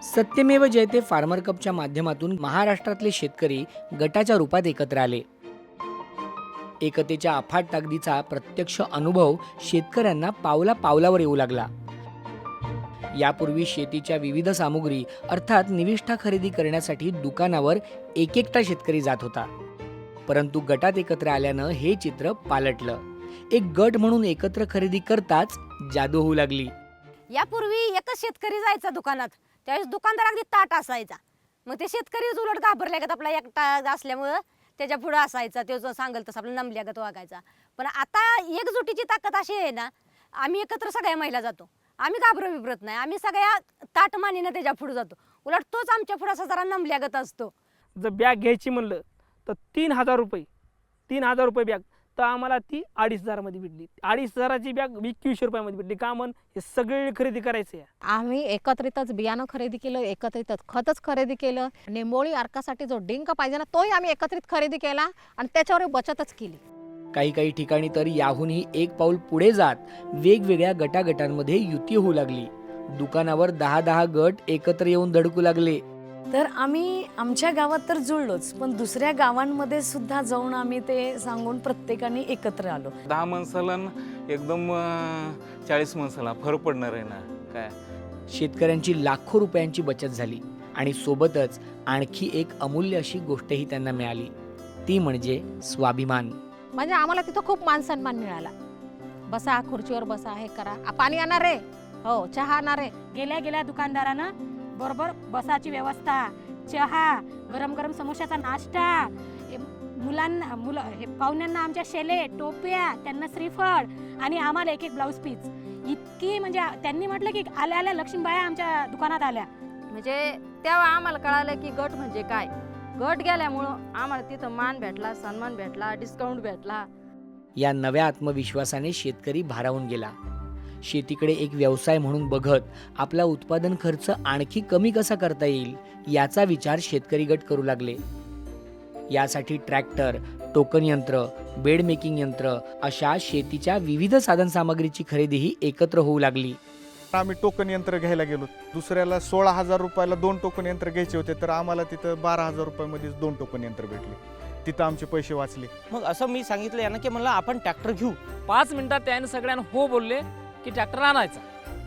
सत्यमेव जयते farmer कपच्या माध्यमातून महाराष्ट्रातले शेतकरी गटाच्या रूपात एकत्र आले. एकतेच्या अफाट ताकदीचा प्रत्यक्ष अनुभव शेतकऱ्यांना पावला पावलावर येऊ लागला. यापूर्वी शेतीच्या विविध सामुग्री अर्थात निविष्ठा खरेदी करण्यासाठी दुकानावर एक एकटा शेतकरी जात होता. परंतु गटात एकत्र आल्यानं हे चित्र पालटलं. एक गट म्हणून एकत्र खरेदी करताच जादू होऊ लागली. यापूर्वी एकच शेतकरी जायचा दुकानात, त्यावेळेस दुकानदार अगदी ताट असायचा. मग ते शेतकरीच उलट घाबरल्यागत आपला एकटा असल्यामुळं त्याच्या पुढे असायचा, तो जो सांगेल तसं आपलं नमल्यागत वागायचा. पण आता एकजुटीची ताकद अशी आहे ना, आम्ही एकत्र सगळ्या महिला जातो. आम्ही घाबरत नाही, आम्ही सगळ्या ताट मानीनं त्याच्या पुढे जातो. उलट तोच आमच्या पुढे असा जरा नमल्यागत असतो. जर बॅग घ्यायची म्हणलं तर 3,000 रुपये बॅग, तर आम्हाला ती 2,500 मध्ये भेटली. 2,500ची बॅग 2100 रुपयामध्ये भेटली. का म्हण हे सगळे खरेदी करायचं आहे. आम्ही एकत्रितच बियाणं खरेदी केलं, एकत्रितच खतच खरेदी केलं. निंबोळी अर्कासाठी जो डिंक पाहिजे ना, तोही आम्ही एकत्रित खरेदी केला आणि त्याच्यावर बचतच केली. काही ठिकाणी तर याहूनही एक पाऊल पुढे जात वेगवेगळ्या गटागटांमध्ये युती होऊ लागली. दुकानावर 10-10 गट एकत्र येऊन धडकू लागले. तर आम्ही आमच्या गावात तर जुळलोच, पण दुसऱ्या गावांमध्ये सुद्धा जाऊन आम्ही ते सांगून प्रत्येकाने एकत्र आलो. 10 माणसाला एकदम 40 माणसाला फरक पडणार आहे ना काय. शेतकऱ्यांची लाखो रुपयांची बचत झाली आणि सोबतच आणखी एक अमूल्य अशी गोष्टही त्यांना मिळाली, ती म्हणजे स्वाभिमान. म्हणजे आम्हाला तिथं खूप मान सन्मान मिळाला. बसा, खुर्चीवर बसा, हे करा, पाणी आणणार रे, हो चहा आणणार रे. गेल्या दुकानदारानं बरोबर बसाची व्यवस्था, चहा, गरम गरम समोश्याचा नाश्ता, हे पाहुण्यांना आमच्या शेले, टोप्या, त्यांना श्रीफळ आणि आम्हाला एक ब्लाऊज पीस. इतकी म्हणजे त्यांनी म्हटलं की आल्या लक्ष्मीबाया आमच्या दुकानात आल्या. म्हणजे तेव्हा आम्हाला कळालं की गट म्हणजे काय. गट गेल्यामुळं आम्हाला तिथं मान भेटला, सन्मान भेटला, डिस्काउंट भेटला. या नव्या आत्मविश्वासाने शेतकरी भारावून गेला. शेतीकडे एक व्यवसाय म्हणून बघत आपला उत्पादन खर्च आणखी कमी कसा करता येईल याचा विचार शेतकरी गट करू लागले. यासाठी ट्रॅक्टर, टोकन यंत्र, बेड मेकिंग यंत्र अशा शेतीच्या विविध साधन सामग्रीची खरेदीही एकत्र होऊ लागली. आम्ही टोकन यंत्र घ्यायला गेलो. दुसऱ्याला 16,000 रुपयाला 2 टोकन यंत्र घ्यायचे होते, तर आम्हाला तिथं 12,000 रुपयामध्येच 2 टोकन यंत्र भेटले. तिथं आमचे पैसे वाचले. मग असं मी सांगितलं यांना की म्हणलं आपण ट्रॅक्टर घेऊ. 5 मिनिटात त्याने सगळ्यांना हो बोलले की ट्रॅक्टर आणायचा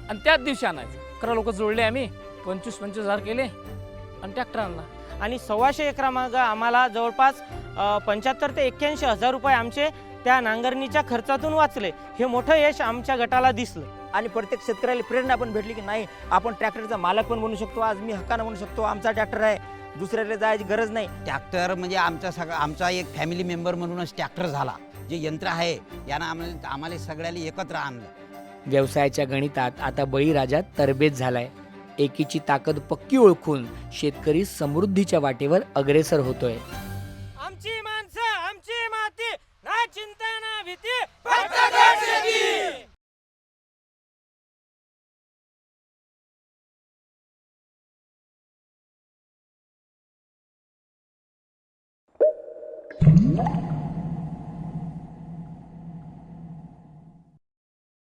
आणि त्याच दिवशी आणायचा. 11 लोक जोडले, आम्ही 25,000 केले आणि ट्रॅक्टर आणला. आणि 125 एकरामागं आम्हाला जवळपास 75,000 ते 81,000 रुपये आमचे त्या नांगरणीच्या खर्चातून वाचले. हे मोठं यश आमच्या गटाला दिसलं. आणि प्रत्येक शेतकऱ्याला प्रेरणा पण भेटली की नाही, आपण ट्रॅक्टरचा मालक पण बनू शकतो. आज मी हक्कानं म्हणू शकतो आमचा ट्रॅक्टर आहे, दुसऱ्याला जायची गरज नाही. ट्रॅक्टर म्हणजे आमचा एक फॅमिली मेंबर म्हणूनच ट्रॅक्टर झाला. जे यंत्र आहे यानं आम्हाला सगळ्याला एकत्र आणलं. व्यवसायाच्या गणितात आता बळीराजा तरबेज झालाय. एकीची ताकद पक्की ओळखून शेतकरी समृद्धीच्या वाटेवर अग्रेसर होतोय. आमची माणसं, आमची माती, ना चिंता ना भीती. शेती